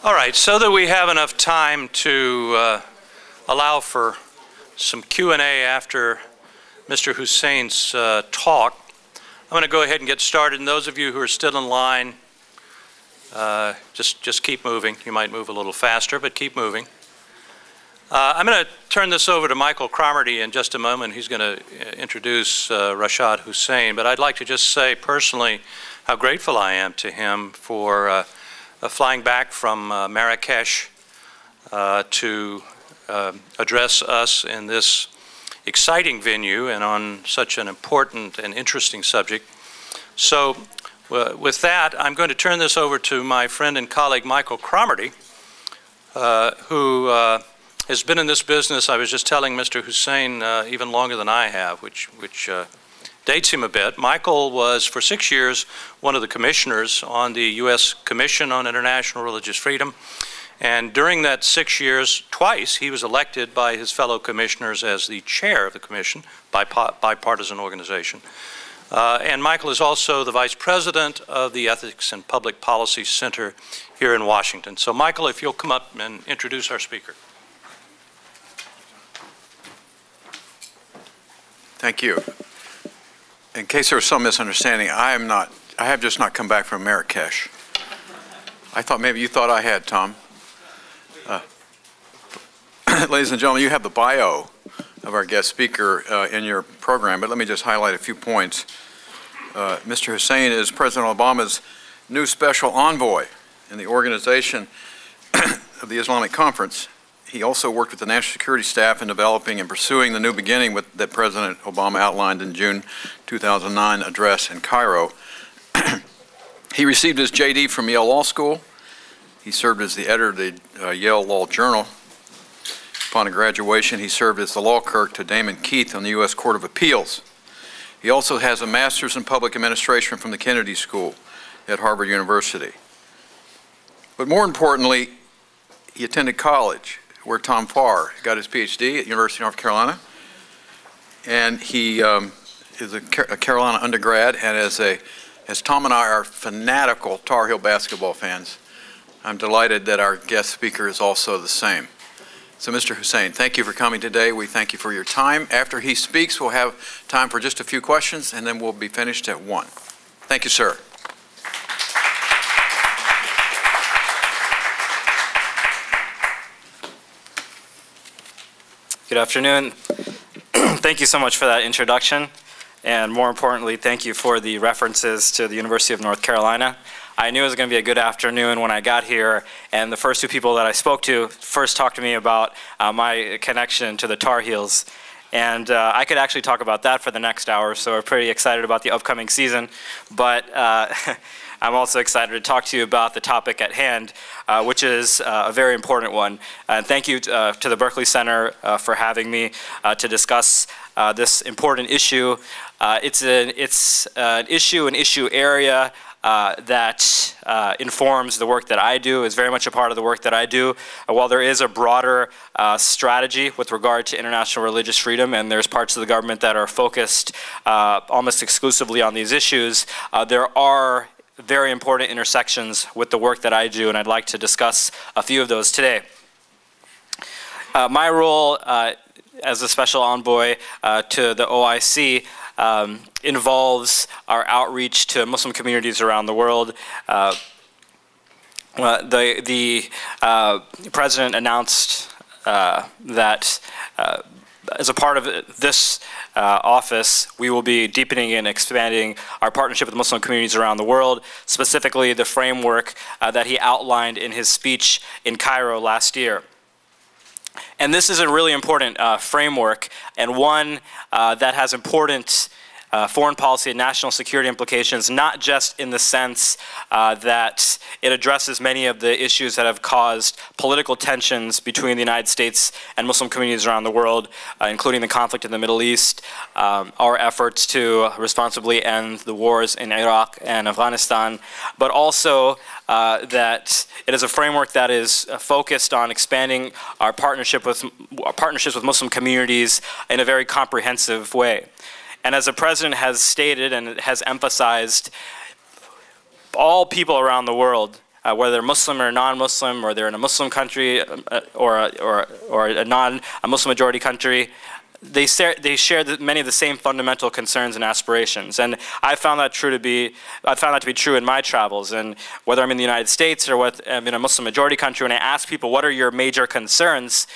All right, so that we have enough time to allow for some Q&A after Mr. Hussein's talk, I'm going to go ahead and get started. And those of you who are still in line, just keep moving. You might move a little faster, but keep moving. I'm going to turn this over to Michael Cromartie in just a moment. He's going to introduce Rashad Hussain. But I'd like to just say personally how grateful I am to him for flying back from Marrakesh to address us in this exciting venue and on such an important and interesting subject. So with that, I'm going to turn this over to my friend and colleague Michael Cromartie, who has been in this business, I was just telling Mr. Hussain, even longer than I have, which dates him a bit. Michael was, for 6 years, one of the commissioners on the U.S. Commission on International Religious Freedom. And during that 6 years, twice, he was elected by his fellow commissioners as the chair of the commission, bipartisan organization. And Michael is also the vice president of the Ethics and Public Policy Center here in Washington. So Michael, if you'll come up and introduce our speaker. Thank you. In case there was some misunderstanding, I have just not come back from Marrakesh. I thought maybe you thought I had, Tom. Ladies and gentlemen, you have the bio of our guest speaker in your program, but let me just highlight a few points. Mr. Hussain is President Obama's new special envoy in the organization of the Islamic Conference. He also worked with the National Security Staff in developing and pursuing the new beginning that President Obama outlined in June 2009 address in Cairo. He received his JD from Yale Law School. He served as the editor of the Yale Law Journal. Upon graduation, he served as the law clerk to Damon Keith on the U.S. Court of Appeals. He also has a master's in public administration from the Kennedy School at Harvard University. But more importantly, he attended college, where Tom Farr got his PhD at the University of North Carolina. And he is a Carolina undergrad, and as Tom and I are fanatical Tar Heel basketball fans, I'm delighted that our guest speaker is also the same. So Mr. Hussain, thank you for coming today. We thank you for your time. After he speaks, we'll have time for just a few questions, and then we'll be finished at 1. Thank you, sir. Good afternoon. Thank you so much for that introduction. And more importantly, thank you for the references to the University of North Carolina. I knew it was going to be a good afternoon when I got here, and the first two people that I spoke to first talked to me about my connection to the Tar Heels. And I could actually talk about that for the next hour, so we're pretty excited about the upcoming season. But I'm also excited to talk to you about the topic at hand, which is a very important one. And thank you to the Berkley Center for having me to discuss this important issue. It's an issue area that informs the work that I do, is very much a part of the work that I do. While there is a broader strategy with regard to international religious freedom, and there's parts of the government that are focused almost exclusively on these issues, there are very important intersections with the work that I do, and I'd like to discuss a few of those today. My role as a special envoy to the OIC involves our outreach to Muslim communities around the world. The President announced that as a part of this office, we will be deepening and expanding our partnership with Muslim communities around the world, specifically the framework that he outlined in his speech in Cairo last year. And this is a really important framework, and one that has important foreign policy and national security implications, not just in the sense that it addresses many of the issues that have caused political tensions between the United States and Muslim communities around the world, including the conflict in the Middle East, our efforts to responsibly end the wars in Iraq and Afghanistan, but also that it is a framework that is focused on expanding our partnerships with Muslim communities in a very comprehensive way. And as the President has stated and has emphasized, all people around the world whether they're Muslim or non-Muslim, or they're in a Muslim country or a non-Muslim majority country, they share many of the same fundamental concerns and aspirations, and I found that to be true in my travels. And whether I'm in the United States or I'm in a Muslim majority country, when I ask people what are your major concerns,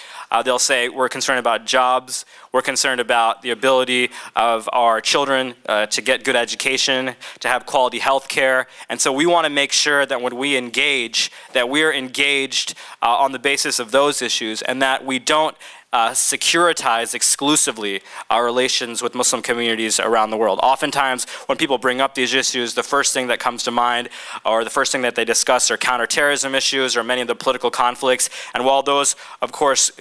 they'll say we're concerned about jobs, we're concerned about the ability of our children to get good education, to have quality health care, and so we want to make sure that when we engage, that we're engaged on the basis of those issues, and that we don't securitize exclusively our relations with Muslim communities around the world. Oftentimes, when people bring up these issues, the first thing that comes to mind, or the first thing that they discuss, are counterterrorism issues or many of the political conflicts. And while those, of course,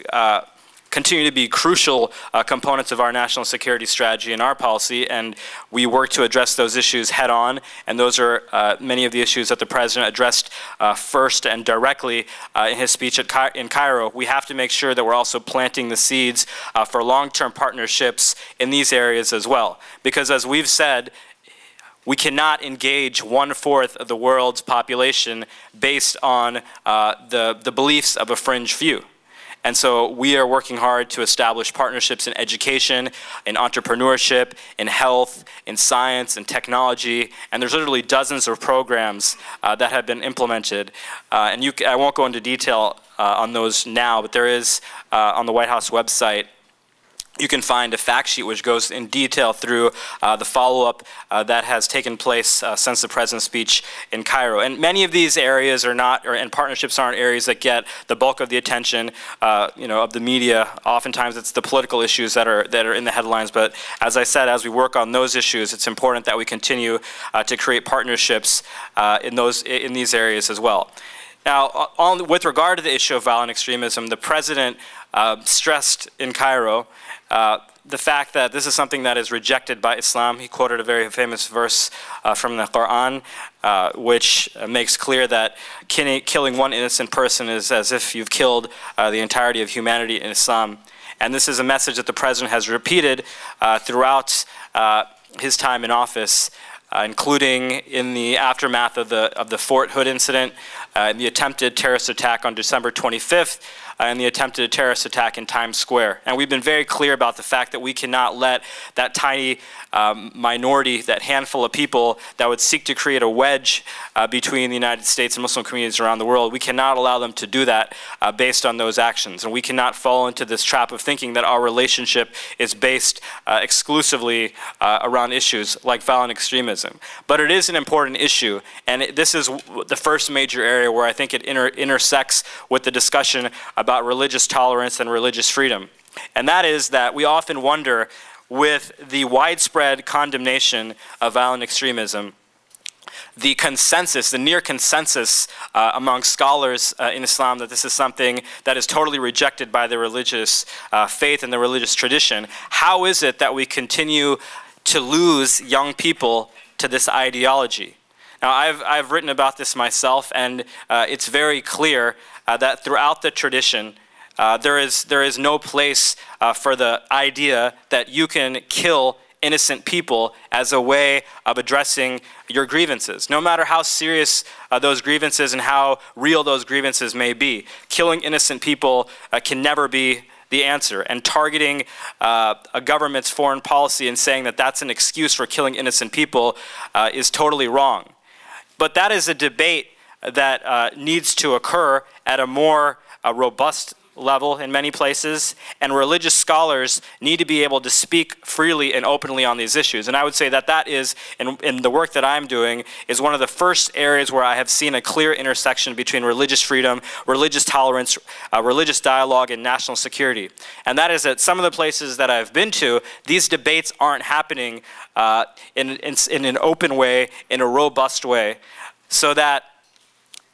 continue to be crucial components of our national security strategy and our policy, and we work to address those issues head on, and those are many of the issues that the President addressed first and directly in his speech in Cairo. We have to make sure that we're also planting the seeds for long-term partnerships in these areas as well, because as we've said, we cannot engage 1/4 of the world's population based on the beliefs of a fringe few. And so we are working hard to establish partnerships in education, in entrepreneurship, in health, in science, and technology. And there's literally dozens of programs that have been implemented. And I won't go into detail on those now, but there is on the White House website, you can find a fact sheet which goes in detail through the follow-up that has taken place since the President's speech in Cairo. And many of these areas are not, and partnerships aren't areas that get the bulk of the attention, of the media. Oftentimes it's the political issues that are in the headlines. But as I said, as we work on those issues, it's important that we continue to create partnerships in these areas as well. Now, with regard to the issue of violent extremism, the President stressed in Cairo the fact that this is something that is rejected by Islam. He quoted a very famous verse from the Quran, which makes clear that killing one innocent person is as if you've killed the entirety of humanity in Islam. And this is a message that the President has repeated throughout his time in office, including in the aftermath of the Fort Hood incident, the attempted terrorist attack on December 25th, and the attempted terrorist attack in Times Square. And we've been very clear about the fact that we cannot let that tiny minority, that handful of people that would seek to create a wedge between the United States and Muslim communities around the world, we cannot allow them to do that based on those actions. And we cannot fall into this trap of thinking that our relationship is based exclusively around issues like violent extremism. But it is an important issue, and this is the first major area where I think it intersects with the discussion about religious tolerance and religious freedom. And that is that we often wonder, with the widespread condemnation of violent extremism, the consensus, the near consensus among scholars in Islam that this is something that is totally rejected by the religious faith and the religious tradition, how is it that we continue to lose young people to this ideology? Now, I've written about this myself, and it's very clear that throughout the tradition, there is no place for the idea that you can kill innocent people as a way of addressing your grievances. No matter how serious those grievances and how real those grievances may be, killing innocent people can never be the answer. And targeting a government's foreign policy and saying that that's an excuse for killing innocent people is totally wrong. But that is a debate that needs to occur at a more robust level in many places, and religious scholars need to be able to speak freely and openly on these issues. And I would say that that is, in the work that I'm doing, is one of the first areas where I have seen a clear intersection between religious freedom, religious tolerance, religious dialogue, and national security. And that is that some of the places that I've been to, these debates aren't happening in an open way, in a robust way, so that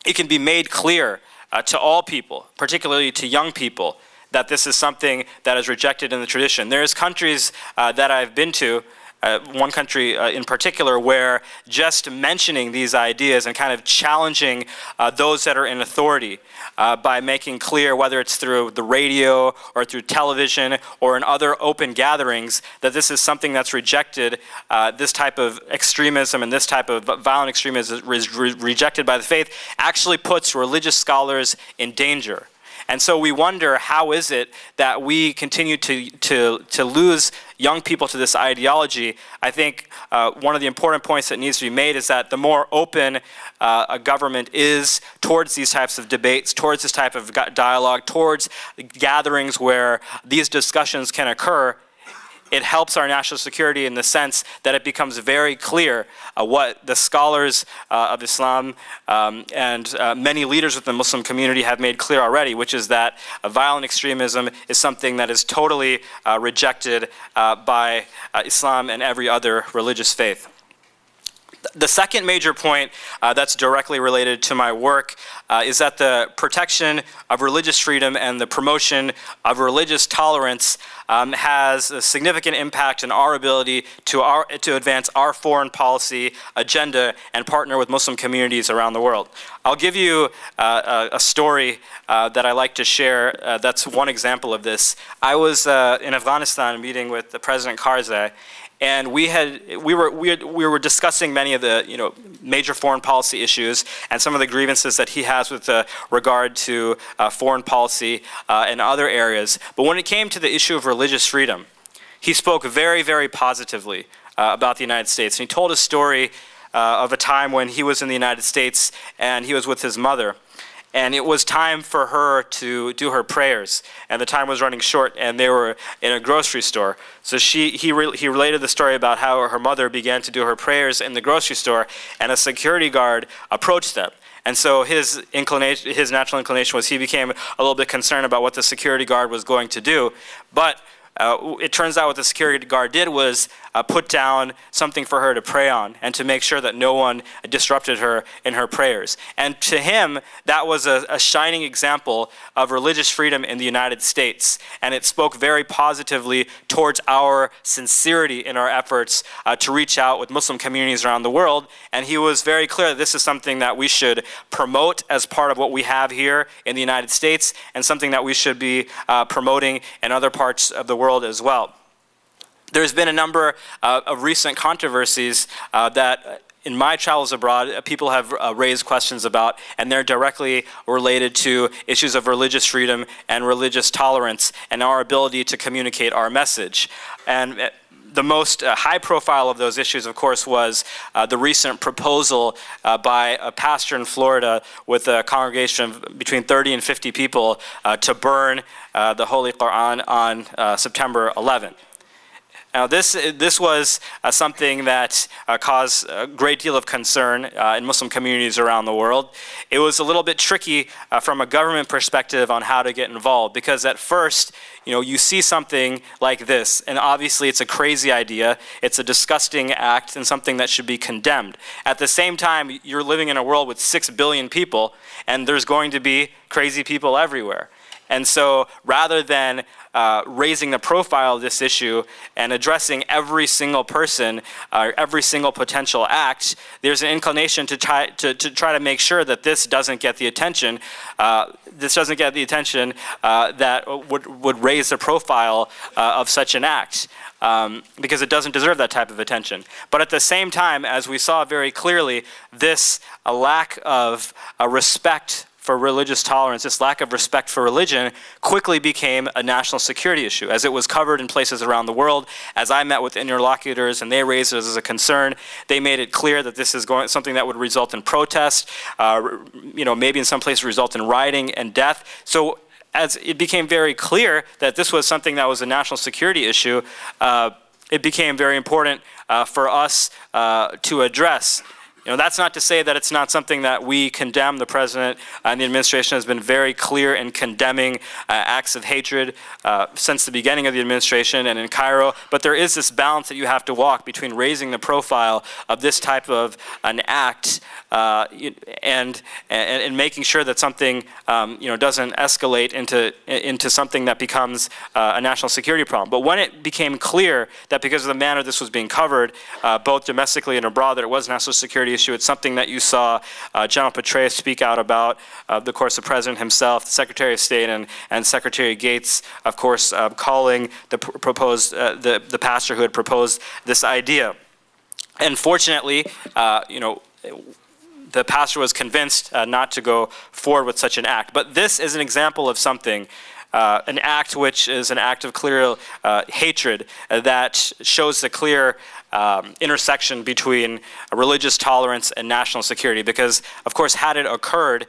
it can be made clear to all people, particularly to young people, that this is something that is rejected in the tradition. There's countries that I've been to one country in particular, where just mentioning these ideas and kind of challenging those that are in authority by making clear, whether it's through the radio or through television or in other open gatherings, that this is something that's rejected, this type of extremism and this type of violent extremism is rejected by the faith, actually puts religious scholars in danger. And so we wonder, how is it that we continue to lose young people to this ideology? I think one of the important points that needs to be made is that the more open a government is towards these types of debates, towards this type of dialogue, towards gatherings where these discussions can occur, it helps our national security in the sense that it becomes very clear what the scholars of Islam and many leaders within the Muslim community have made clear already, which is that violent extremism is something that is totally rejected by Islam and every other religious faith. The second major point that's directly related to my work is that the protection of religious freedom and the promotion of religious tolerance has a significant impact on our ability to advance our foreign policy agenda and partner with Muslim communities around the world. I'll give you a story that I like to share that's one example of this. I was in Afghanistan meeting with the President Karzai, and we were discussing many of the major foreign policy issues and some of the grievances that he has with regard to foreign policy and other areas. But when it came to the issue of religious freedom, he spoke very, very positively about the United States. And he told a story of a time when he was in the United States and he was with his mother. And it was time for her to do her prayers, and the time was running short, and they were in a grocery store. So he related the story about how her mother began to do her prayers in the grocery store, and a security guard approached them. And so his natural inclination was he became a little bit concerned about what the security guard was going to do. But it turns out what the security guard did was put down something for her to pray on and to make sure that no one disrupted her in her prayers. And to him, that was a shining example of religious freedom in the United States. And it spoke very positively towards our sincerity in our efforts to reach out with Muslim communities around the world. And he was very clear that this is something that we should promote as part of what we have here in the United States, and something that we should be promoting in other parts of the world as well. There's been a number of recent controversies that in my travels abroad, people have raised questions about, and they're directly related to issues of religious freedom and religious tolerance and our ability to communicate our message. And the most high profile of those issues, of course, was the recent proposal by a pastor in Florida with a congregation of between 30 and 50 people to burn the Holy Quran on September 11th. Now, this was something that caused a great deal of concern in Muslim communities around the world. It was a little bit tricky from a government perspective on how to get involved, because at first, you see something like this, and obviously it's a crazy idea, it's a disgusting act, and something that should be condemned. At the same time, you're living in a world with 6 billion people, and there's going to be crazy people everywhere. And so rather than raising the profile of this issue and addressing every single person, every single potential act, there's an inclination to try to make sure that this doesn't get the attention. That would raise the profile of such an act. Because it doesn't deserve that type of attention. But at the same time, as we saw very clearly, this lack of respect for religious tolerance, this lack of respect for religion, quickly became a national security issue, as it was covered in places around the world. As I met with interlocutors and they raised it as a concern, they made it clear that this is something that would result in protest, maybe in some places result in rioting and death. So as it became very clear that this was something that was a national security issue, it became very important for us to address. That's not to say that it's not something that we condemn. The president and the administration has been very clear in condemning acts of hatred since the beginning of the administration and in Cairo. But there is this balance that you have to walk between raising the profile of this type of an act and making sure that something doesn't escalate into something that becomes a national security problem. But when it became clear that because of the manner this was being covered, both domestically and abroad, that it was a national security issue, it's something that you saw General Petraeus speak out about, of course, the president himself, the Secretary of State, and Secretary Gates, of course, calling the pastor who had proposed this idea. And fortunately, the pastor was convinced not to go forward with such an act. But this is an example of something, an act which is an act of clear hatred that shows the clear intersection between religious tolerance and national security. Because, of course, had it occurred,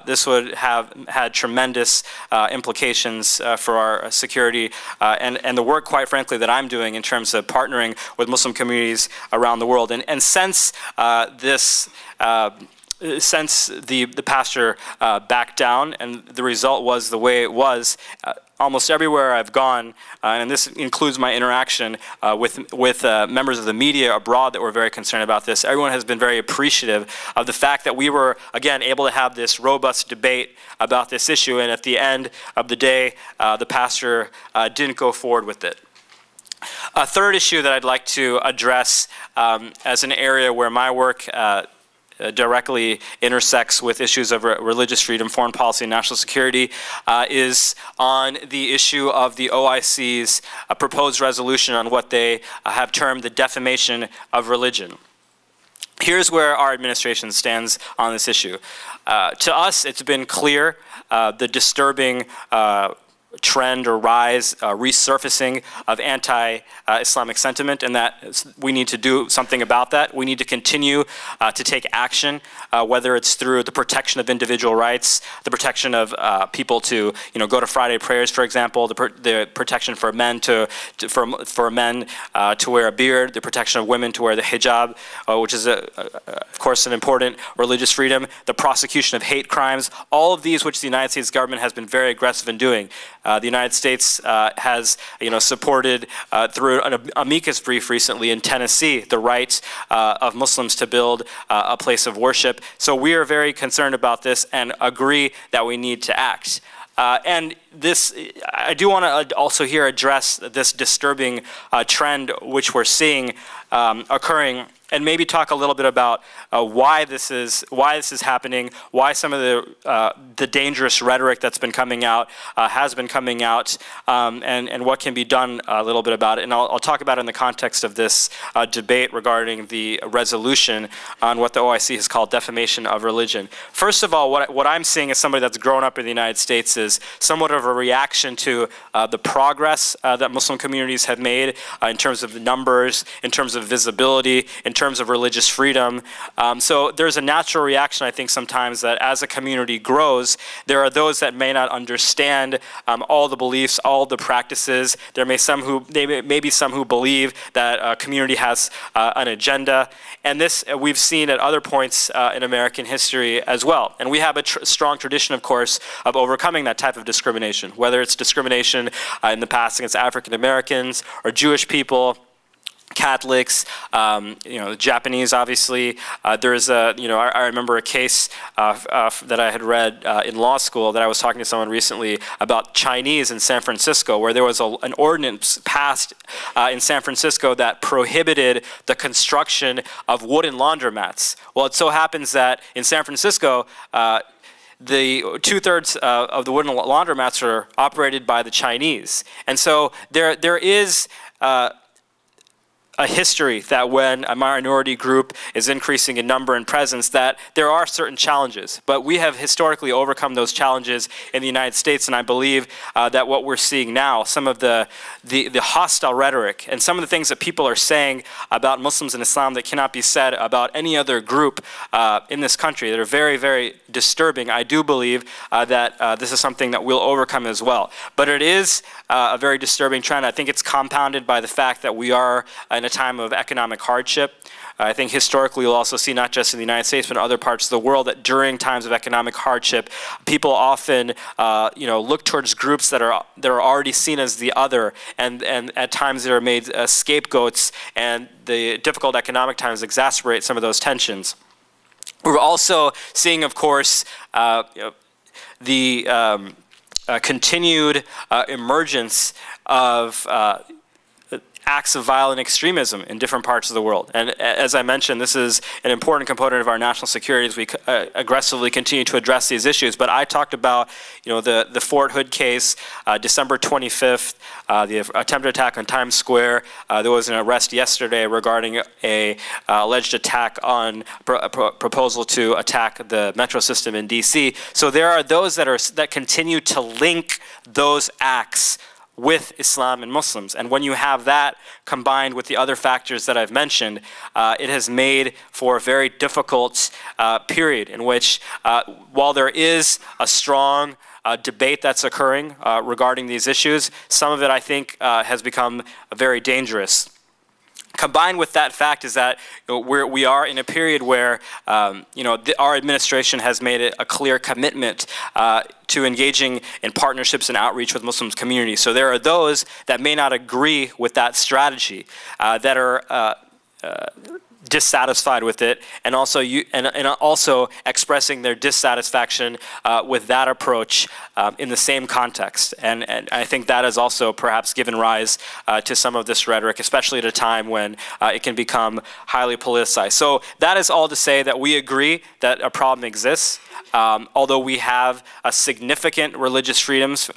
this would have had tremendous implications for our security and the work, quite frankly, that I'm doing in terms of partnering with Muslim communities around the world. And since since the pastor backed down and the result was the way it was, almost everywhere I've gone, and this includes my interaction with members of the media abroad that were very concerned about this, everyone has been very appreciative of the fact that we were, again, able to have this robust debate about this issue, and at the end of the day, the pastor didn't go forward with it. A third issue that I'd like to address as an area where my work directly intersects with issues of religious freedom, foreign policy, and national security is on the issue of the OIC's proposed resolution on what they have termed the defamation of religion. Here's where our administration stands on this issue. To us, it's been clear the disturbing trend or rise, resurfacing of anti-Islamic sentiment, and that we need to do something about that. We need to continue to take action, whether it's through the protection of individual rights, the protection of people to go to Friday prayers, for example, the protection for men to wear a beard, the protection of women to wear the hijab, which is of course an important religious freedom, the prosecution of hate crimes, all of these which the United States government has been very aggressive in doing. The United States has, supported through an amicus brief recently in Tennessee the right of Muslims to build a place of worship. So we are very concerned about this and agree that we need to act. And this, I do want to also here address this disturbing trend which we're seeing occurring, and maybe talk a little bit about why this is happening, why some of the dangerous rhetoric that's been coming out has been coming out, and what can be done a little bit about it. And I'll talk about it in the context of this debate regarding the resolution on what the OIC has called defamation of religion. First of all, what I'm seeing as somebody that's grown up in the United States is somewhat of a reaction to the progress that Muslim communities have made in terms of numbers, in terms of visibility, in terms of religious freedom. So there's a natural reaction, I think, sometimes that as a community grows, there are those that may not understand all the beliefs, all the practices. There may be some who believe that a community has an agenda. And this we've seen at other points in American history as well. And we have a strong tradition, of course, of overcoming that type of discrimination, whether it's discrimination in the past against African Americans or Jewish people, Catholics, the Japanese, obviously. There's I remember a case that I had read in law school that I was talking to someone recently about Chinese in San Francisco, where there was an ordinance passed in San Francisco that prohibited the construction of wooden laundromats. Well, it so happens that in San Francisco, the 2/3 of the wooden laundromats are operated by the Chinese. And so there is a history that when a minority group is increasing in number and presence, that there are certain challenges. But we have historically overcome those challenges in the United States, and I believe that what we're seeing now, some of the hostile rhetoric and some of the things that people are saying about Muslims and Islam that cannot be said about any other group in this country that are very, very disturbing, I do believe that this is something that we'll overcome as well. But it is a very disturbing trend. I think it's compounded by the fact that we are in a time of economic hardship. I think historically you'll also see, not just in the United States but in other parts of the world, that during times of economic hardship, people often look towards groups that are already seen as the other, and at times they are made scapegoats, and the difficult economic times exacerbate some of those tensions. We're also seeing, of course, the continued emergence of acts of violent extremism in different parts of the world. And as I mentioned, this is an important component of our national security as we aggressively continue to address these issues. But I talked about, the Fort Hood case, December 25th, the attempted attack on Times Square. There was an arrest yesterday regarding a alleged attack on proposal to attack the metro system in DC. So there are those that continue to link those acts with Islam and Muslims. And when you have that combined with the other factors that I've mentioned, it has made for a very difficult period in which, while there is a strong debate that's occurring regarding these issues, some of it, I think, has become very dangerous. Combined with that fact is that we are in a period where our administration has made it a clear commitment to engaging in partnerships and outreach with Muslim communities. So there are those that may not agree with that strategy, that are dissatisfied with it, and also expressing their dissatisfaction with that approach in the same context. And I think that has also perhaps given rise to some of this rhetoric, especially at a time when it can become highly politicized. So that is all to say that we agree that a problem exists. Although we have significant religious freedoms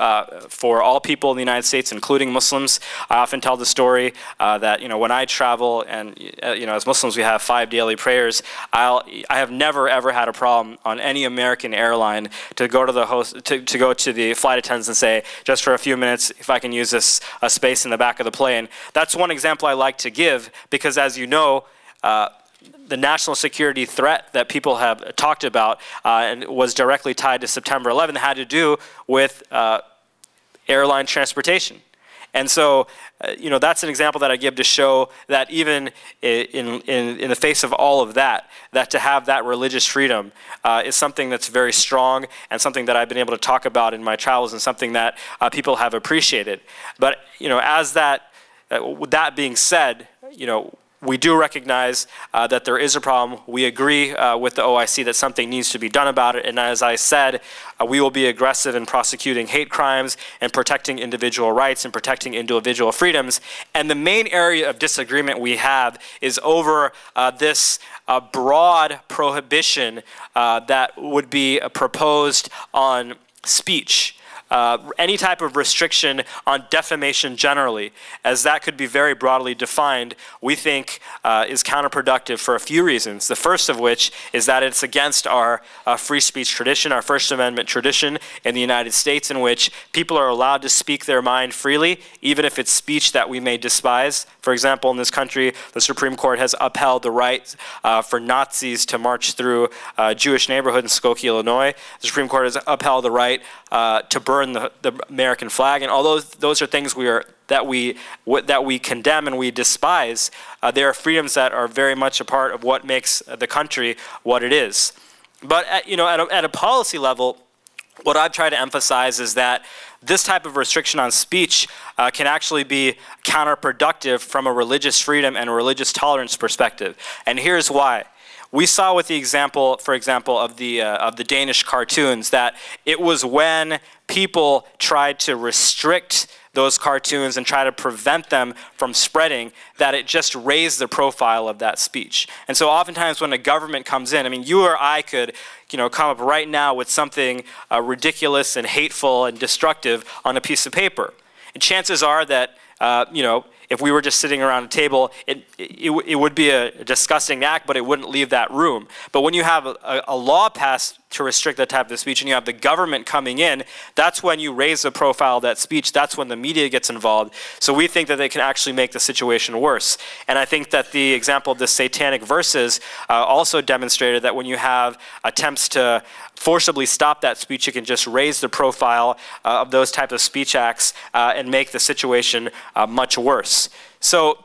for all people in the United States, including Muslims. I often tell the story that when I travel, and as Muslims we have 5 daily prayers. I have never ever had a problem on any American airline to go to the host to go to the flight attendants and say, just for a few minutes, if I can use this space in the back of the plane. That's one example I like to give because, as you know, the national security threat that people have talked about and was directly tied to September 11th had to do with airline transportation. And so, that's an example that I give to show that even in the face of all of that, that to have that religious freedom is something that's very strong and something that I've been able to talk about in my travels and something that people have appreciated. But, as with that being said, we do recognize that there is a problem. We agree with the OIC that something needs to be done about it. And as I said, we will be aggressive in prosecuting hate crimes and protecting individual rights and protecting individual freedoms. And the main area of disagreement we have is over this broad prohibition that would be proposed on speech. Any type of restriction on defamation generally, as that could be very broadly defined, we think is counterproductive for a few reasons. The first of which is that it's against our free speech tradition, our First Amendment tradition in the United States, in which people are allowed to speak their mind freely, even if it's speech that we may despise. For example, in this country, the Supreme Court has upheld the right for Nazis to march through a Jewish neighborhood in Skokie, Illinois. The Supreme Court has upheld the right to burn the American flag, and although those are things that we condemn and we despise, they are freedoms that are very much a part of what makes the country what it is. But at a policy level, what I've tried to emphasize is that this type of restriction on speech can actually be counterproductive from a religious freedom and a religious tolerance perspective, and here's why. We saw with the example, for example, of the Danish cartoons, that it was when people tried to restrict those cartoons and try to prevent them from spreading that it just raised the profile of that speech. And so oftentimes when a government comes in, I mean, you or I could come up right now with something ridiculous and hateful and destructive on a piece of paper. And chances are that, if we were just sitting around a table, it would be a disgusting act, but it wouldn't leave that room. But when you have a law passed to restrict that type of speech and you have the government coming in, that's when you raise the profile of that speech. That's when the media gets involved. So we think that they can actually make the situation worse. And I think that the example of the satanic verses also demonstrated that when you have attempts to forcibly stop that speech, you can just raise the profile of those types of speech acts and make the situation much worse. So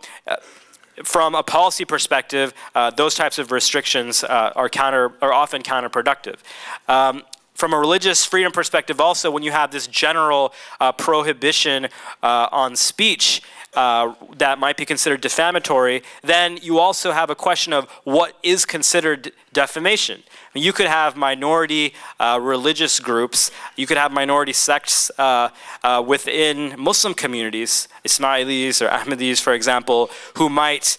from a policy perspective, those types of restrictions are often counterproductive. From a religious freedom perspective also, when you have this general prohibition on speech that might be considered defamatory, then you also have a question of what is considered defamation. I mean, you could have minority religious groups, you could have minority sects within Muslim communities, Ismailis or Ahmadis, for example, who might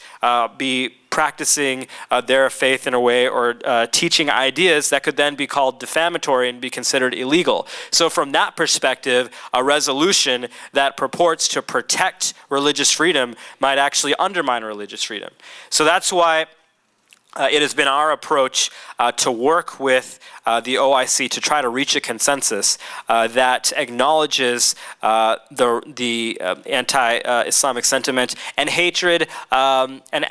be practicing their faith in a way or teaching ideas that could then be called defamatory and be considered illegal. So from that perspective, a resolution that purports to protect religious freedom might actually undermine religious freedom. So that's why it has been our approach to work with the OIC to try to reach a consensus that acknowledges the anti-Islamic sentiment and hatred and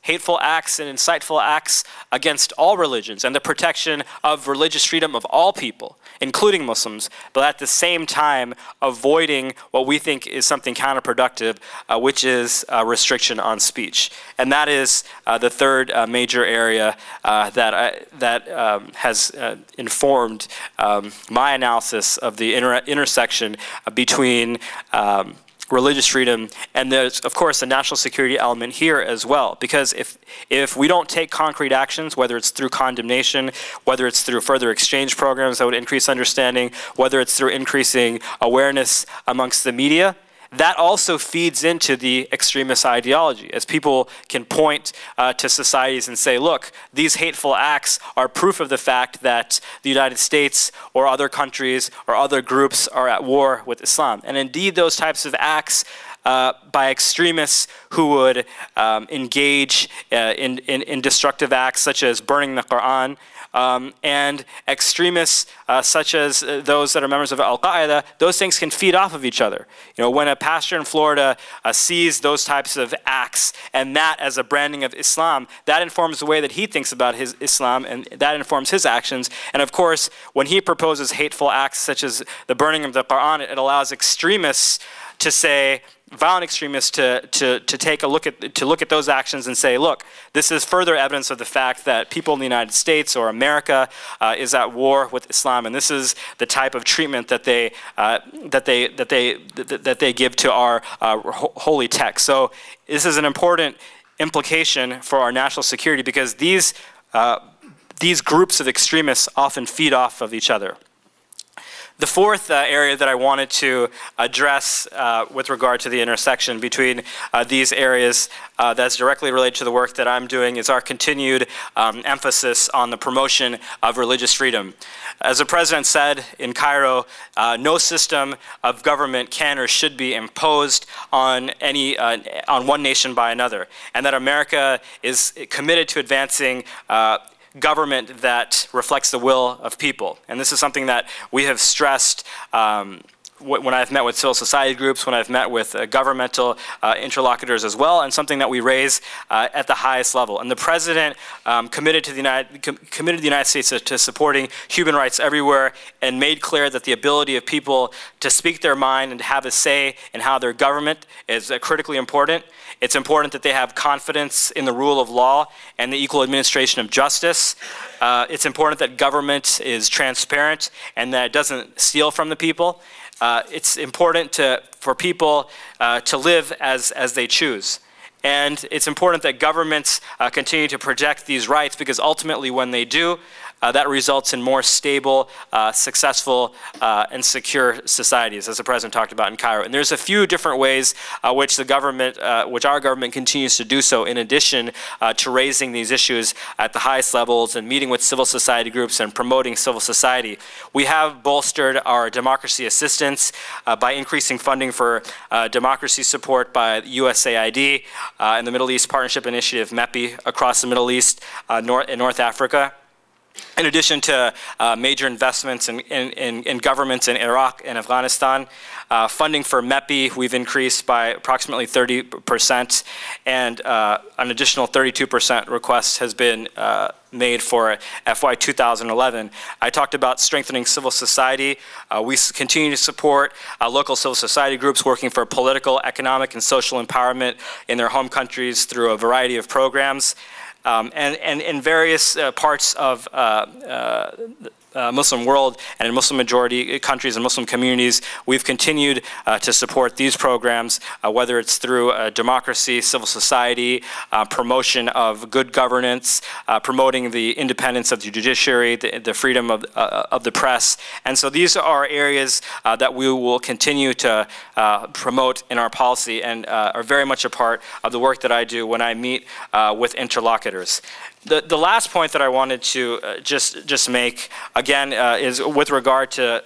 hateful acts and insightful acts against all religions, and the protection of religious freedom of all people, including Muslims, but at the same time avoiding what we think is something counterproductive, which is restriction on speech. And that is the third major area that has informed my analysis of the intersection between religious freedom, and there's of course a national security element here as well, because if we don't take concrete actions, whether it's through condemnation, whether it's through further exchange programs that would increase understanding, whether it's through increasing awareness amongst the media, that also feeds into the extremist ideology, as people can point to societies and say, look, these hateful acts are proof of the fact that the United States or other countries or other groups are at war with Islam. And indeed, those types of acts by extremists who would engage in destructive acts such as burning the Quran, and extremists such as those that are members of Al-Qaeda, those things can feed off of each other. You know, when a pastor in Florida sees those types of acts and that as a branding of Islam, that informs the way that he thinks about his Islam, and that informs his actions. And of course, when he proposes hateful acts such as the burning of the Quran, it allows extremists to say, violent extremists to take a look at those actions and say, look, this is further evidence of the fact that people in the United States or America is at war with Islam, and this is the type of treatment that they give to our holy text. So this is an important implication for our national security, because these groups of extremists often feed off of each other. The fourth area that I wanted to address with regard to the intersection between these areas that's directly related to the work that I'm doing is our continued emphasis on the promotion of religious freedom. As the President said in Cairo, no system of government can or should be imposed on one nation by another, and that America is committed to advancing government that reflects the will of people. And this is something that we have stressed when I've met with civil society groups, when I've met with governmental interlocutors as well, and something that we raise at the highest level. And the President committed the United States to supporting human rights everywhere, and made clear that the ability of people to speak their mind and to have a say in how their government is critically important. It's important that they have confidence in the rule of law and the equal administration of justice. It's important that government is transparent and that it doesn't steal from the people. It's important for people to live as they choose. And it's important that governments continue to protect these rights, because ultimately when they do, that results in more stable, successful, and secure societies, as the President talked about in Cairo. And there's a few different ways which our government continues to do so, in addition to raising these issues at the highest levels and meeting with civil society groups and promoting civil society. We have bolstered our democracy assistance by increasing funding for democracy support by USAID and the Middle East Partnership Initiative, MEPI, across the Middle East and North Africa. In addition to major investments in governments in Iraq and Afghanistan, funding for MEPI we've increased by approximately 30%, and an additional 32% request has been made for FY 2011. I talked about strengthening civil society. We continue to support local civil society groups working for political, economic, and social empowerment in their home countries through a variety of programs. And in various parts of Muslim world and in Muslim majority countries and Muslim communities, we've continued to support these programs, whether it's through democracy, civil society, promotion of good governance, promoting the independence of the judiciary, the freedom of the press. And so these are areas that we will continue to promote in our policy and are very much a part of the work that I do when I meet with interlocutors. The last point that I wanted to just make, again, is with regard to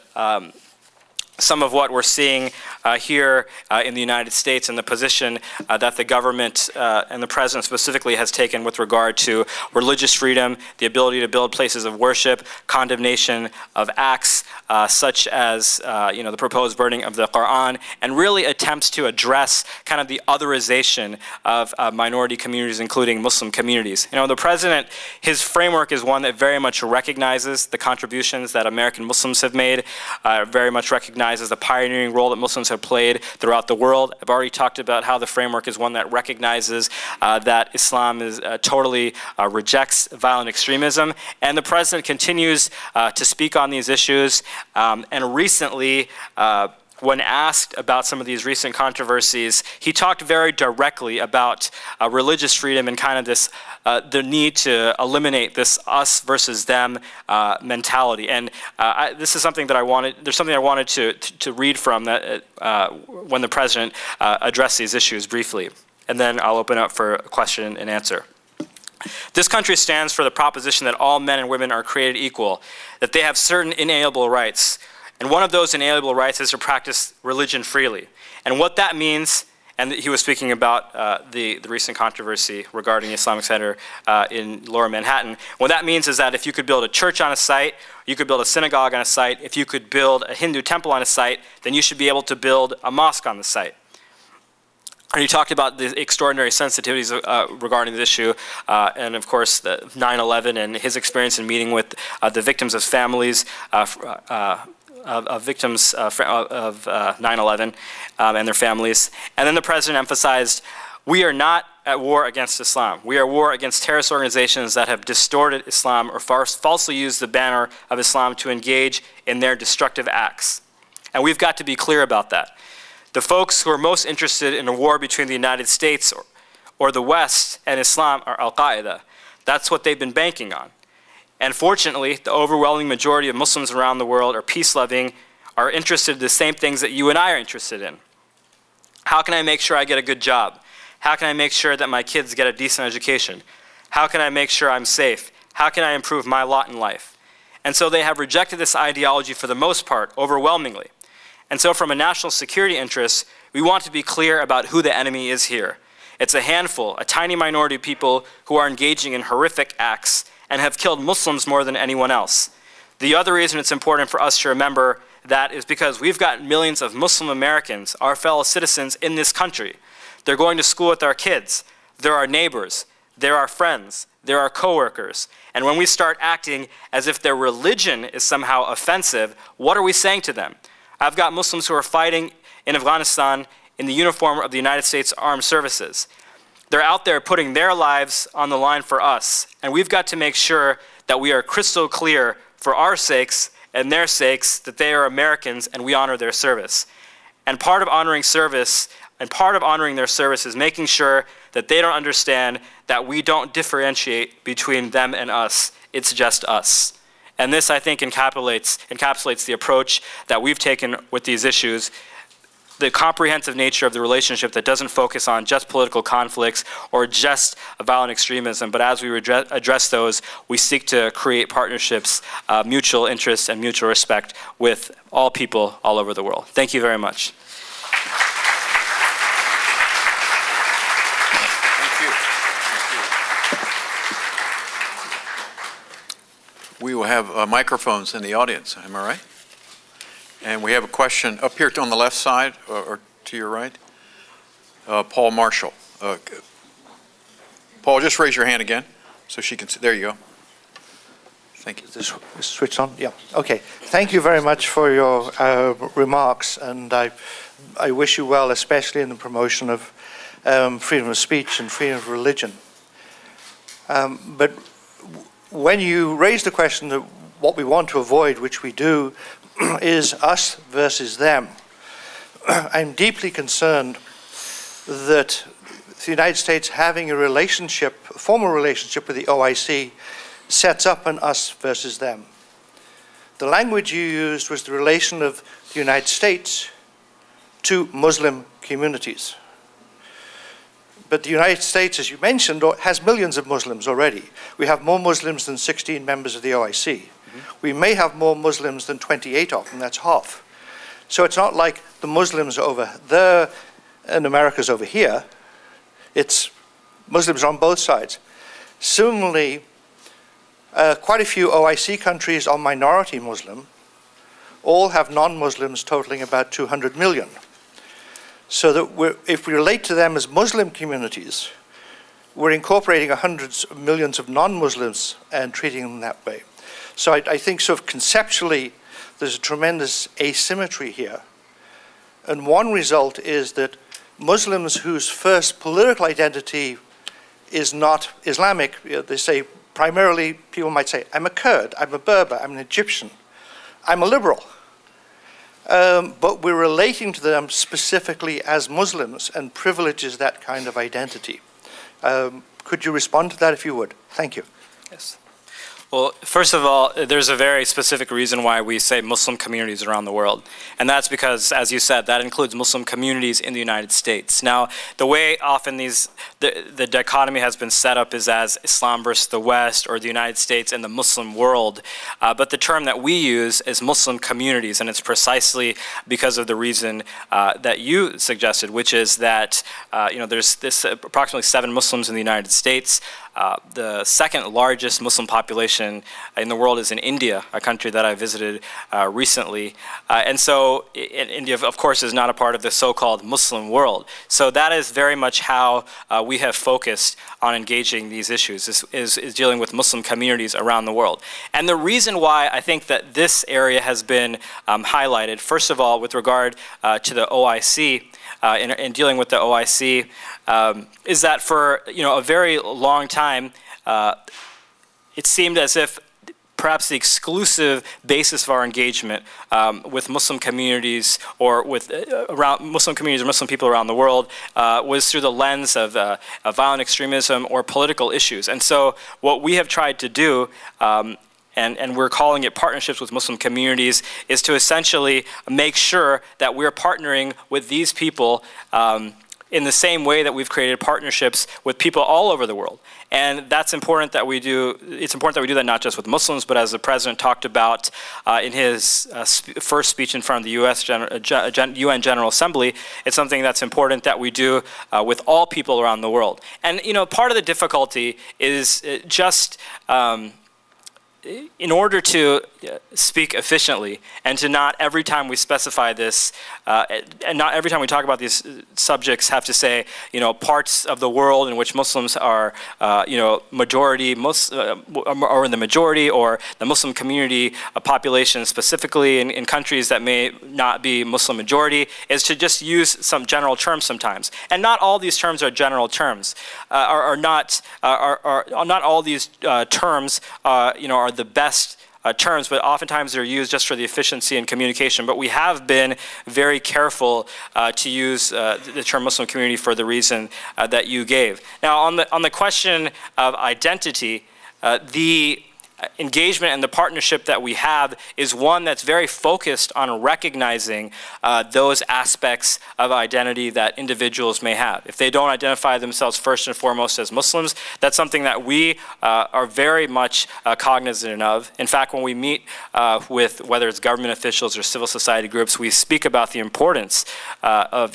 some of what we're seeing here in the United States and the position that the government and the president specifically has taken with regard to religious freedom, the ability to build places of worship, condemnation of acts such as the proposed burning of the Quran, and really attempts to address kind of the otherization of minority communities, including Muslim communities. The president, his framework is one that very much recognizes the contributions that American Muslims have made, very much recognizes the pioneering role that Muslims have played throughout the world. I've already talked about how the framework is one that recognizes that Islam totally rejects violent extremism. And the president continues to speak on these issues. And recently, when asked about some of these recent controversies, he talked very directly about religious freedom and kind of this, the need to eliminate this us versus them mentality. And this is something that there's something I wanted to read from that when the president addressed these issues briefly. And then I'll open up for a question and answer. This country stands for the proposition that all men and women are created equal, that they have certain inalienable rights. And one of those inalienable rights is to practice religion freely. And what that means, and he was speaking about the recent controversy regarding the Islamic Center in Lower Manhattan. What that means is that if you could build a church on a site, you could build a synagogue on a site, if you could build a Hindu temple on a site, then you should be able to build a mosque on the site. And he talked about the extraordinary sensitivities regarding this issue, and of course, 9/11 and his experience in meeting with the victims of families, of victims of 9/11 and their families. And then the president emphasized, we are not at war against Islam. We are at war against terrorist organizations that have distorted Islam or falsely used the banner of Islam to engage in their destructive acts. And we've got to be clear about that. The folks who are most interested in a war between the United States or the West and Islam are Al-Qaeda. That's what they've been banking on. And fortunately, the overwhelming majority of Muslims around the world are peace-loving, are interested in the same things that you and I are interested in. How can I make sure I get a good job? How can I make sure that my kids get a decent education? How can I make sure I'm safe? How can I improve my lot in life? And so they have rejected this ideology for the most part, overwhelmingly. And so from a national security interest, we want to be clear about who the enemy is here. It's a handful, a tiny minority of people who are engaging in horrific acts and have killed Muslims more than anyone else. The other reason it's important for us to remember that is because we've got millions of Muslim Americans, our fellow citizens in this country. They're going to school with our kids. They're our neighbors. They're our friends. They're our coworkers. And when we start acting as if their religion is somehow offensive, what are we saying to them? I've got Muslims who are fighting in Afghanistan in the uniform of the United States Armed Services. They're out there putting their lives on the line for us. And we've got to make sure that we are crystal clear for our sakes and their sakes that they are Americans and we honor their service. And part of honoring service and part of honoring their service is making sure that they don't understand that we don't differentiate between them and us. It's just us. And this, I think, encapsulates the approach that we've taken with these issues, the comprehensive nature of the relationship that doesn't focus on just political conflicts or just violent extremism, but as we address those, we seek to create partnerships, mutual interest and mutual respect with all people all over the world. Thank you very much. We will have microphones in the audience, am I right? And we have a question up here on the left side, or to your right. Paul Marshall. Paul, just raise your hand again so she can see. There you go. Thank you. Is this switched on? Yeah. Okay. Thank you very much for your remarks, and I wish you well, especially in the promotion of freedom of speech and freedom of religion. But when you raise the question that what we want to avoid, which we do, is us versus them, I'm deeply concerned that the United States having a relationship, a formal relationship with the OIC, sets up an us versus them. The language you used was the relation of the United States to Muslim communities. But the United States, as you mentioned, has millions of Muslims already. We have more Muslims than 16 members of the OIC. Mm-hmm. We may have more Muslims than 28 of them, that's half. So it's not like the Muslims over there and America's over here. It's Muslims on both sides. Similarly, quite a few OIC countries are minority Muslim. All have non-Muslims totaling about 200 million. So that if we relate to them as Muslim communities, we're incorporating hundreds of millions of non-Muslims and treating them that way. So I think sort of conceptually, there's a tremendous asymmetry here. And one result is that Muslims whose first political identity is not Islamic, they say primarily, people might say, I'm a Kurd, I'm a Berber, I'm an Egyptian, I'm a liberal. But we're relating to them specifically as Muslims and privileges that kind of identity. Could you respond to that if you would? Thank you. Yes. Well, first of all, there's a very specific reason why we say Muslim communities around the world. And that's because, as you said, that includes Muslim communities in the United States. Now, the way often the dichotomy has been set up is as Islam versus the West, or the United States and the Muslim world. But the term that we use is Muslim communities, and it's precisely because of the reason that you suggested, which is that there's approximately 7 Muslims in the United States. The second largest Muslim population in the world is in India, a country that I visited recently. And so India, of course, is not a part of the so-called Muslim world. So that is very much how we have focused on engaging these issues, is dealing with Muslim communities around the world. And the reason why I think that this area has been highlighted, first of all, with regard to the OIC, in dealing with the OIC, is that for a very long time, it seemed as if perhaps the exclusive basis of our engagement with Muslim communities or with Muslim communities or Muslim people around the world was through the lens of violent extremism or political issues. And so what we have tried to do, and we're calling it partnerships with Muslim communities, is to essentially make sure that we're partnering with these people in the same way that we've created partnerships with people all over the world. And that's important that we do. It's important that we do that not just with Muslims, but as the president talked about in his first speech in front of the UN General Assembly, it's something that's important that we do with all people around the world. And part of the difficulty is just in order to speak efficiently, and to not every time we specify this, and not every time we talk about these subjects have to say, parts of the world in which Muslims are, majority, or in the majority, or the Muslim community population specifically in countries that may not be Muslim majority, is to just use some general terms sometimes. And not all these terms are general terms, not all these terms, are the best terms, but oftentimes they're used just for the efficiency in communication. But we have been very careful to use the term Muslim community for the reason that you gave. Now, on the question of identity, the engagement and the partnership that we have is one that's very focused on recognizing those aspects of identity that individuals may have. If they don't identify themselves first and foremost as Muslims, that's something that we are very much cognizant of. In fact, when we meet with whether it's government officials or civil society groups, we speak about the importance of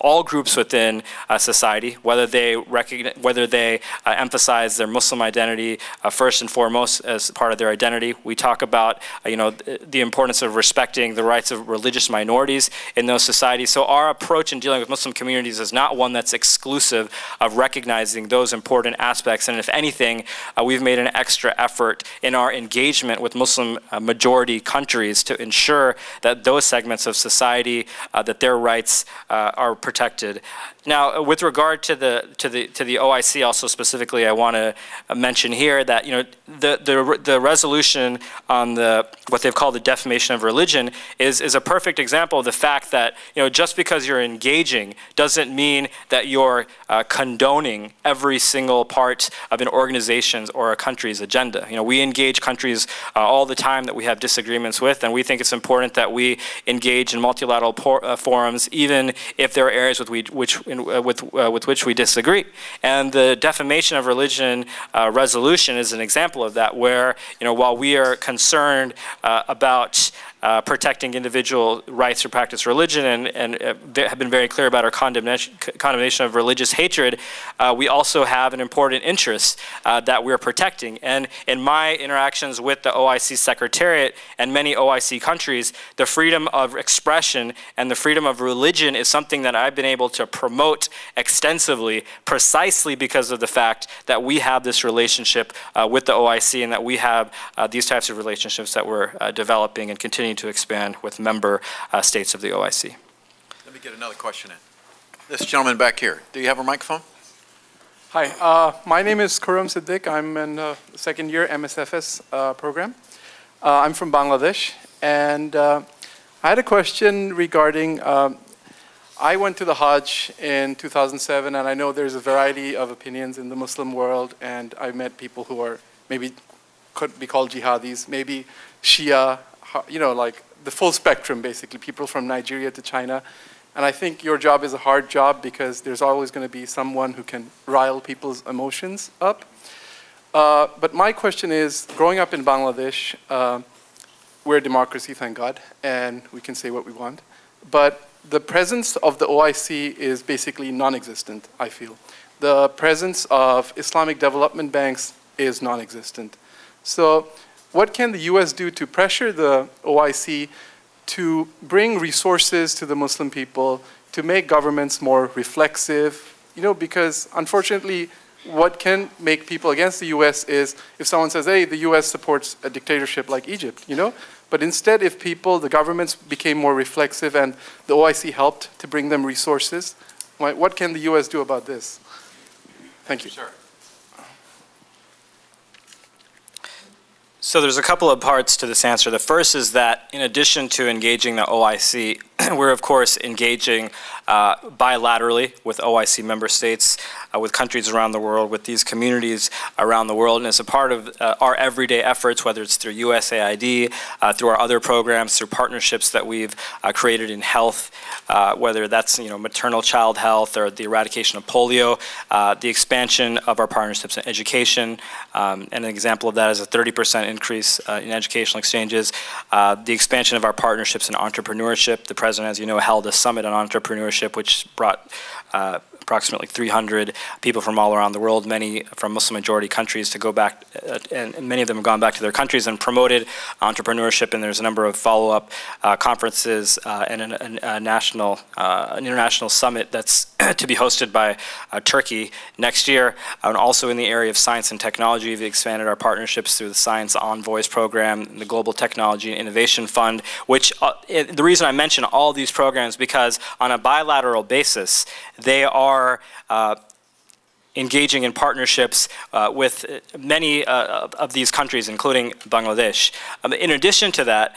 all groups within society, whether they emphasize their Muslim identity first and foremost as part of their identity. We talk about the importance of respecting the rights of religious minorities in those societies. So our approach in dealing with Muslim communities is not one that's exclusive of recognizing those important aspects. And if anything, we've made an extra effort in our engagement with Muslim majority countries to ensure that those segments of society, that their rights are protected. Now, with regard to the OIC, also specifically, I want to mention here that the resolution on what they've called the defamation of religion is a perfect example of the fact that just because you're engaging doesn't mean that you're condoning every single part of an organization's or a country's agenda. We engage countries all the time that we have disagreements with, and we think it's important that we engage in multilateral forums, even if there are areas with which we disagree. And the defamation of religion resolution is an example of that, where while we are concerned about protecting individual rights to practice religion and have been very clear about our condemnation of religious hatred, we also have an important interest that we're protecting. And in my interactions with the OIC Secretariat and many OIC countries, the freedom of expression and the freedom of religion is something that I've been able to promote extensively, precisely because of the fact that we have this relationship with the OIC, and that we have these types of relationships that we're developing and continuing to expand with member states of the OIC. Let me get another question in. This gentleman back here. Do you have a microphone? Hi, my name is Khurram Siddiq. I'm in second year MSFS program. I'm from Bangladesh, and I had a question regarding, I went to the Hajj in 2007, and I know there's a variety of opinions in the Muslim world, and I met people who are maybe could be called jihadis, maybe Shia, like the full spectrum, basically, people from Nigeria to China. And I think your job is a hard job because there's always going to be someone who can rile people's emotions up. But my question is, growing up in Bangladesh, we're a democracy, thank God, and we can say what we want. But the presence of the OIC is basically non-existent, I feel. The presence of Islamic development banks is non-existent. So what can the US do to pressure the OIC to bring resources to the Muslim people, to make governments more reflexive? Because unfortunately, what can make people against the US is if someone says, hey, the US supports a dictatorship like Egypt, But instead, if the governments became more reflexive and the OIC helped to bring them resources, what can the US do about this? Thank you. Sir. So there's a couple of parts to this answer. The first is that in addition to engaging the OIC, we're of course engaging bilaterally with OIC member states, with countries around the world, with these communities around the world. And as a part of our everyday efforts, whether it's through USAID, through our other programs, through partnerships that we've created in health, whether that's maternal child health or the eradication of polio, the expansion of our partnerships in education, and an example of that is a 30% increase in educational exchanges, the expansion of our partnerships in entrepreneurship. The President, as you know, held a summit on entrepreneurship, which brought approximately 300 people from all around the world, many from Muslim majority countries, to go back, and many of them have gone back to their countries and promoted entrepreneurship. And there's a number of follow-up conferences and an international summit that's to be hosted by Turkey next year. And also in the area of science and technology, we've expanded our partnerships through the Science Envoys program, the Global Technology and Innovation Fund, which the reason I mention all these programs because on a bilateral basis, they are engaging in partnerships with many of these countries, including Bangladesh. In addition to that,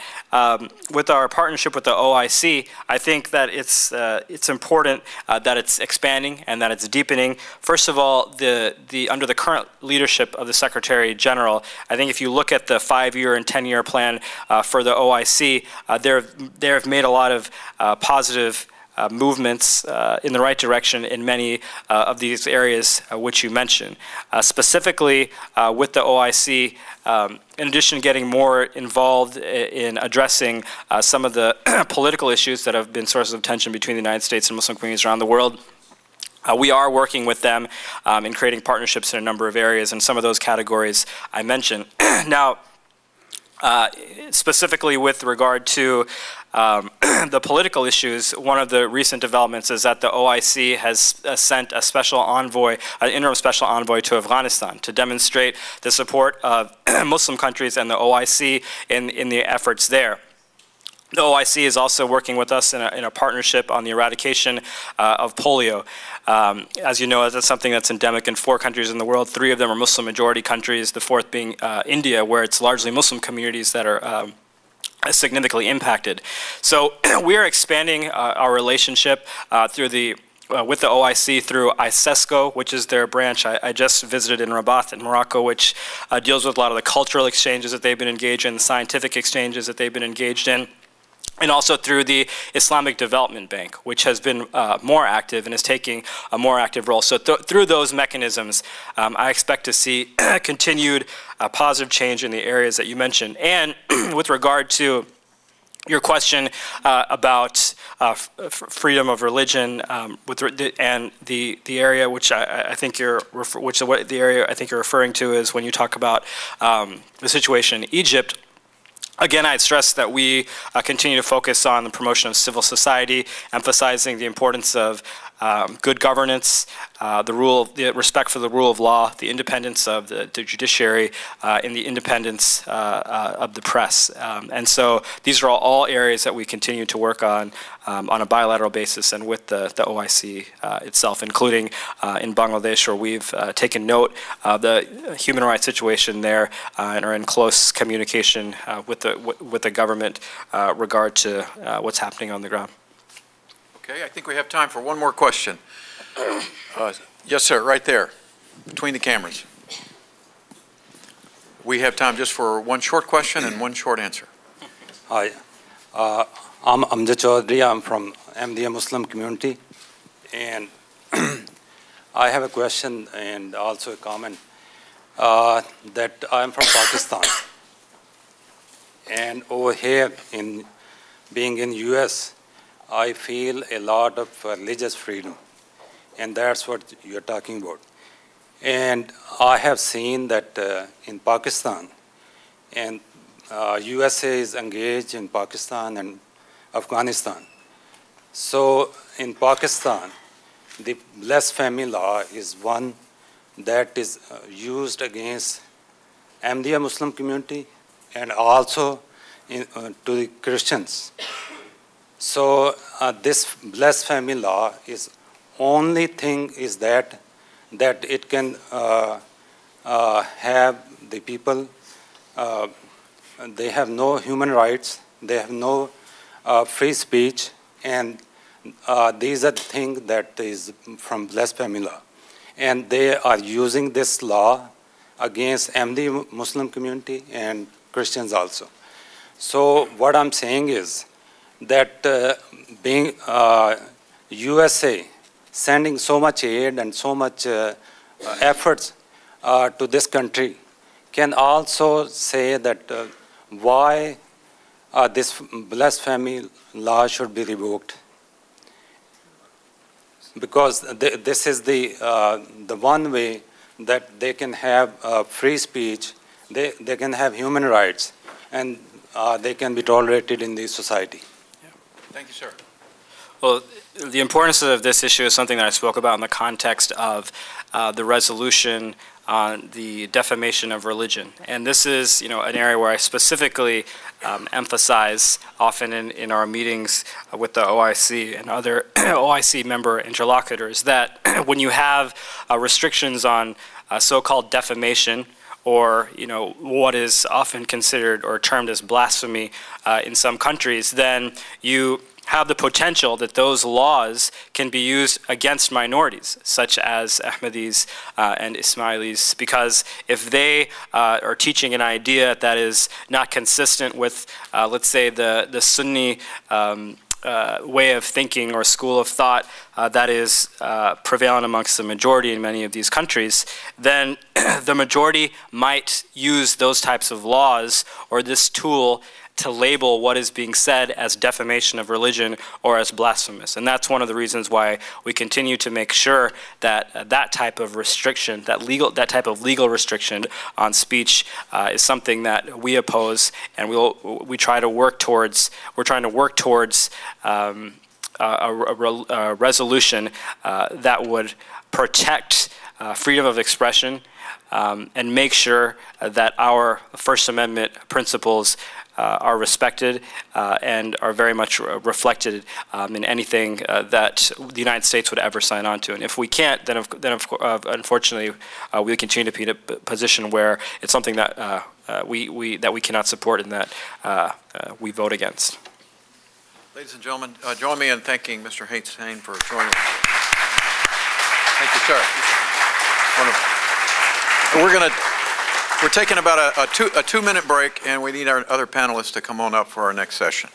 with our partnership with the OIC, I think that it's important that it's expanding and that it's deepening. First of all, under the current leadership of the Secretary General, I think if you look at the 5-year and 10-year plan for the OIC, they have made a lot of positive movements in the right direction in many of these areas which you mentioned. Specifically with the OIC, in addition to getting more involved in addressing some of the political issues that have been sources of tension between the United States and Muslim communities around the world, we are working with them in creating partnerships in a number of areas, and some of those categories I mentioned. Now, specifically with regard to the political issues, one of the recent developments is that the OIC has sent a special envoy, an interim special envoy to Afghanistan to demonstrate the support of Muslim countries and the OIC in the efforts there. The OIC is also working with us in a partnership on the eradication of polio. As you know, that's something that's endemic in 4 countries in the world. 3 of them are Muslim majority countries, the 4th being India, where it's largely Muslim communities that are significantly impacted. So we are expanding our relationship through the with the OIC through ISESCO, which is their branch. I just visited in Rabat in Morocco, which deals with a lot of the cultural exchanges that they've been engaged in, the scientific exchanges that they've been engaged in, and also through the Islamic Development Bank, which has been more active and is taking a more active role. So through those mechanisms, I expect to see continued positive change in the areas that you mentioned. And with regard to your question about freedom of religion, and the area which I think the area I think you're referring to is when you talk about the situation in Egypt. Again, I'd stress that we continue to focus on the promotion of civil society, emphasizing the importance of good governance, the respect for the rule of law, the independence of the judiciary, and the independence of the press. And so these are all areas that we continue to work on a bilateral basis and with the OIC itself, including in Bangladesh, where we've taken note of the human rights situation there and are in close communication with the government regard to what's happening on the ground. Okay, I think we have time for one more question. Yes, sir, right there, between the cameras. We have time just for one short question and one short answer. Hi, I'm Amjad Chaudhry. I'm from Ahmadiyya Muslim community, and I have a question and also a comment that I'm from Pakistan, and over here being in US, I feel a lot of religious freedom, and that's what you're talking about. And I have seen that in Pakistan, and USA is engaged in Pakistan and Afghanistan. So in Pakistan, the blasphemy law is one that is used against Ahmadiyya Muslim community and also to the Christians. So this blasphemy law is only thing is that it can have the people, they have no human rights, they have no free speech, and these are the things that is from blasphemy law. And they are using this law against Ahmadiyya Muslim community and Christians also. So what I'm saying is that being USA sending so much aid and so much efforts to this country can also say that why this blasphemy law should be revoked. Because this is the one way that they can have free speech, they can have human rights, and they can be tolerated in the society. Thank you, sir. Well, the importance of this issue is something that I spoke about in the context of the resolution on the defamation of religion. And this is, an area where I specifically emphasize often in our meetings with the OIC and other OIC member interlocutors that when you have restrictions on so-called defamation, or what is often considered or termed as blasphemy in some countries, then you have the potential that those laws can be used against minorities, such as Ahmadis and Ismailis, because if they are teaching an idea that is not consistent with, let's say, the Sunni way of thinking or school of thought that is prevalent amongst the majority in many of these countries, then the majority might use those types of laws or this tool to label what is being said as defamation of religion or as blasphemous. And that's one of the reasons why we continue to make sure that that type of restriction, that type of legal restriction on speech is something that we oppose, and we're trying to work towards a resolution that would protect freedom of expression and make sure that our First Amendment principles are respected and are very much reflected in anything that the United States would ever sign on to. And if we can't, then unfortunately we'll continue to be in a position where it's something that we cannot support and that we vote against. Ladies and gentlemen, join me in thanking Mr. Hussain for joining us. Thank you, sir. Wonderful. We're taking about a two-minute break, and we need our other panelists to come on up for our next session.